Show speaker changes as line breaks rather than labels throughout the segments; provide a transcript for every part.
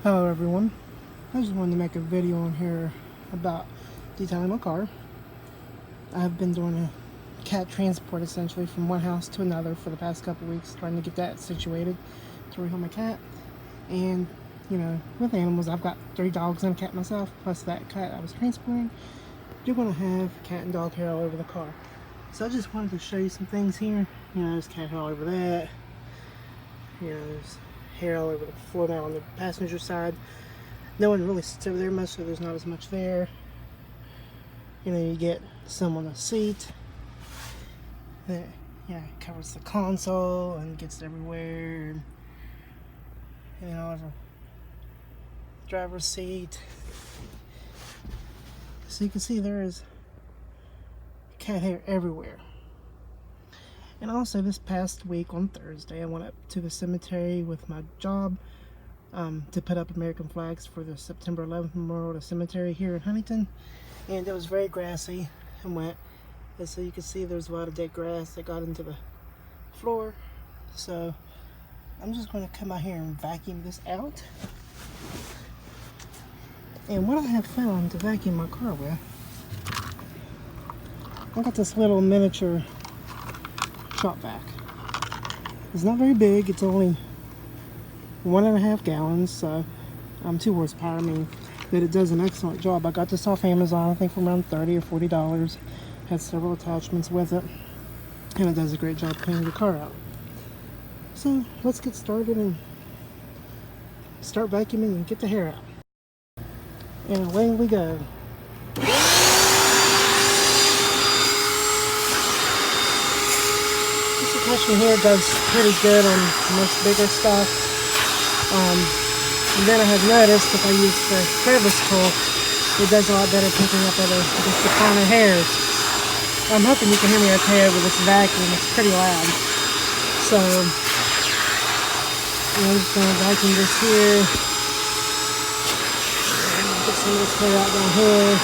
Hello everyone, I just wanted to make a video on here about detailing my car. I've been doing a cat transport essentially from one house to another for the past couple weeks, trying to get that situated to rehome my cat. And you know, with animals, I've got 3 dogs and a cat myself, plus that cat I was transporting. You're going to have cat and dog hair all over the car. So I just wanted to show you some things here. You know, there's cat hair all over that. You know, there's hair all over the floor now on the passenger side. No one really sits over there much, so there's not as much there. You know, you get some on the seat that covers the console and gets everywhere, and all over the driver's seat. So you can see there is cat hair everywhere. And also this past week on Thursday, I went up to the cemetery with my job to put up American flags for the September 11th Memorial Cemetery here in Huntington. And it was very grassy and wet. And so you can see there's a lot of dead grass that got into the floor. So I'm just going to come out here and vacuum this out. And what I have found to vacuum my car with, I got this little miniature shop vac. It's not very big, it's only 1.5 gallons, so 2 horsepower. I mean, that it does an excellent job. I got this off Amazon, I think for around $30 or $40. Has several attachments with it, and it does a great job cleaning the car out. So let's get started and start vacuuming and get the hair out. And away we go. This attachment here does pretty good on much bigger stuff. And then I have noticed if I use the crevice tool, it does a lot better picking up other just the finer hairs. I'm hoping you can hear me okay over this vacuum. It's pretty loud. So I'm just going to vacuum this here. Get some of this hair out down here.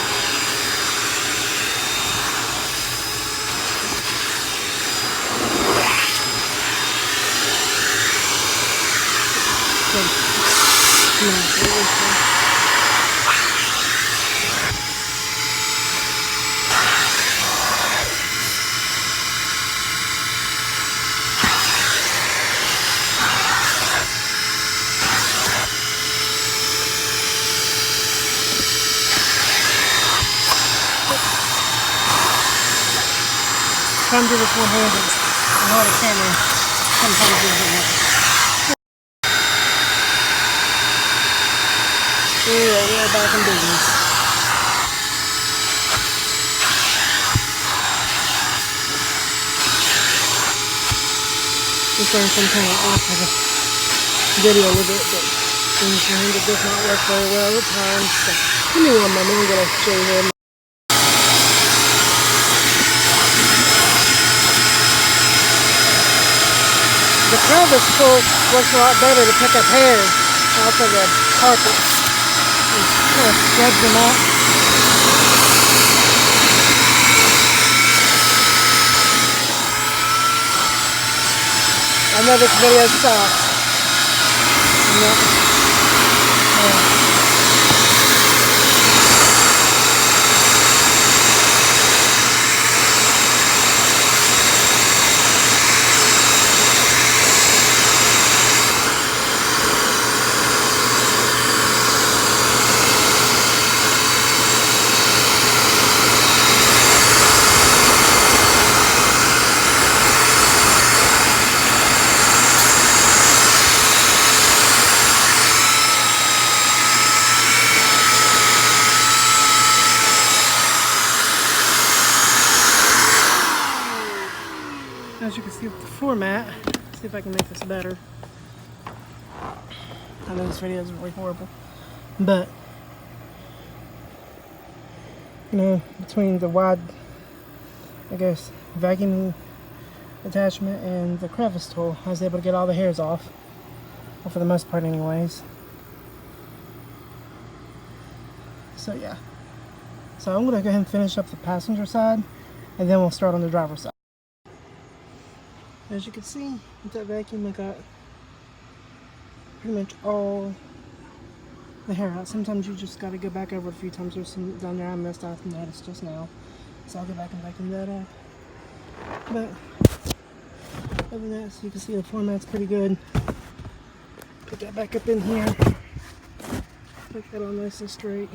Try and do this one-handed. I know the camera sometimes doesn't work. Yeah, we're back in business. Just learned some kind of off of the video with it, but sometimes it does not work very well at times. So give me one moment, I'm going to show you here. The crevice tool works a lot better to pick up hairs off of the carpet. Just kind of scrubs them out. I know this video sucks. As you can see with the floor mat, see if I can make this better. I know this video is really horrible, but you know, between the wide, I guess, vacuuming attachment and the crevice tool, I was able to get all the hairs off, well, for the most part anyways. So yeah, so I'm gonna go ahead and finish up the passenger side, and then we'll start on the driver's side. As you can see, with that vacuum, I got pretty much all the hair out. Sometimes you just got to go back over it a few times. There's some down there I missed out and noticed just now. So I'll go back and vacuum that up. But other than that, so you can see the format's pretty good. Put that back up in here. Make that all nice and straight.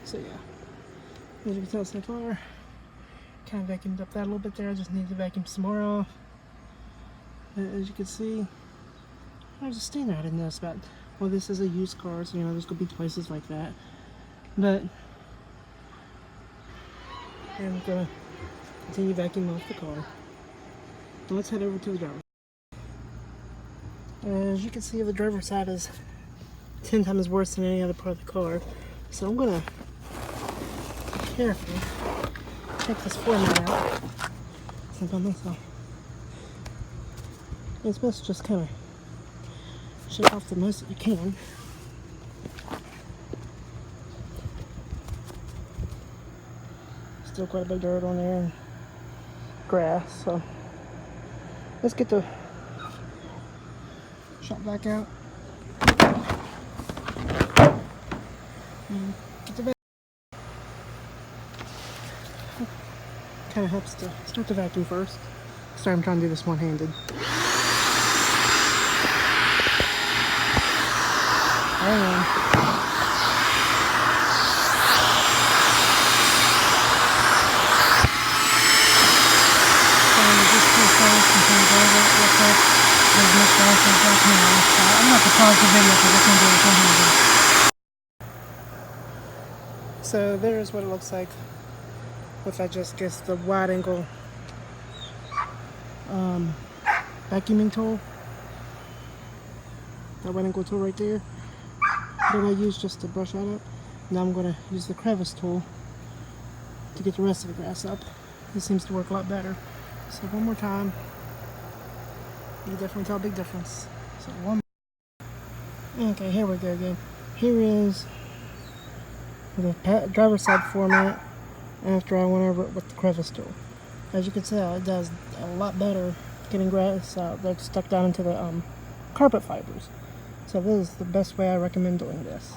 So yeah, as you can tell so far, kind of vacuumed up that a little bit there. I just need to vacuum some more off. As you can see, there's a stain I didn't notice about. Well, this is a used car, so you know there's gonna be places like that. But I'm gonna continue vacuuming off the car. Now let's head over to the driver. As you can see, the driver's side is 10 times worse than any other part of the car. So I'm gonna carefully take this format out. It's by myself. It's best just kind of shake off the most that you can. Still quite a bit of dirt on there and grass, so let's get the shot back out. And get the kind of helps to start the vacuum first. Sorry, I'm trying to do this one-handed. Hang on. I'm not to pause the video because I can't do it one-handed. So there's what it looks like if I just get the wide angle vacuuming tool. That wide angle tool right there that I used just to brush that up. Now I'm going to use the crevice tool to get the rest of the grass up. It seems to work a lot better. So one more time. You can definitely tell a big difference. So one. Okay, here we go again. Here is the driver's side format after I went over it with the crevice tool. As you can tell, it does a lot better getting grass out that's stuck down into the carpet fibers. So this is the best way I recommend doing this.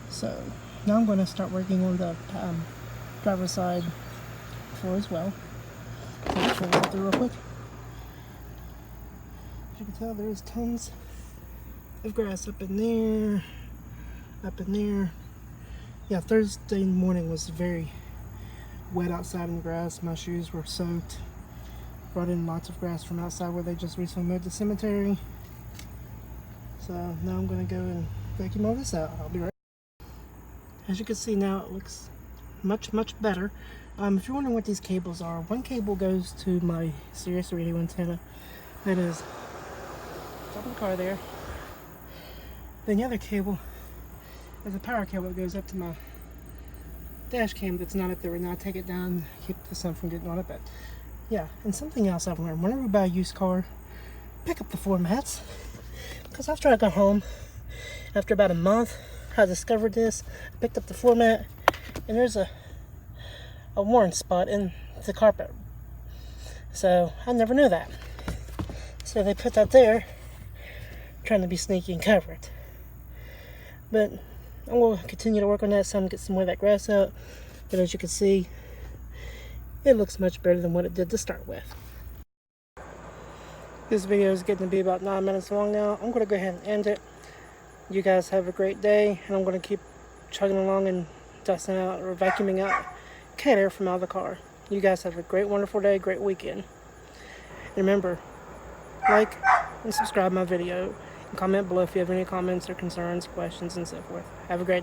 So now I'm going to start working on the driver's side floor as well. So let's try this through real quick. As you can tell, there's tons of grass up in there, up in there. Yeah, Thursday morning was very wet outside in the grass. My shoes were soaked. Brought in lots of grass from outside where they just recently moved the cemetery. So now I'm going to go and vacuum all this out. I'll be right back. As you can see now, it looks much, much better. If you're wondering what these cables are, one cable goes to my Sirius radio antenna. That is top of the car there. Then the other cable is a power cable that goes up to my dash cam that's not up there right now. I take it down, keep the sun from getting on it. But yeah, and something else I've learned, whenever you buy a used car, pick up the formats. Because after I got home, after about a month, I discovered this. I picked up the format, and there's a worn spot in the carpet. So I never knew that. So they put that there, trying to be sneaky and cover it. But I'm going to continue to work on that some, get some more of that grass out. But as you can see, it looks much better than what it did to start with. This video is getting to be about 9 minutes long now. I'm going to go ahead and end it. You guys have a great day, and I'm going to keep chugging along and dusting out or vacuuming out cat air from out of the car. You guys have a great, wonderful day, great weekend. And remember, like and subscribe my video, and comment below if you have any comments or concerns, questions, and so forth. Have a great day.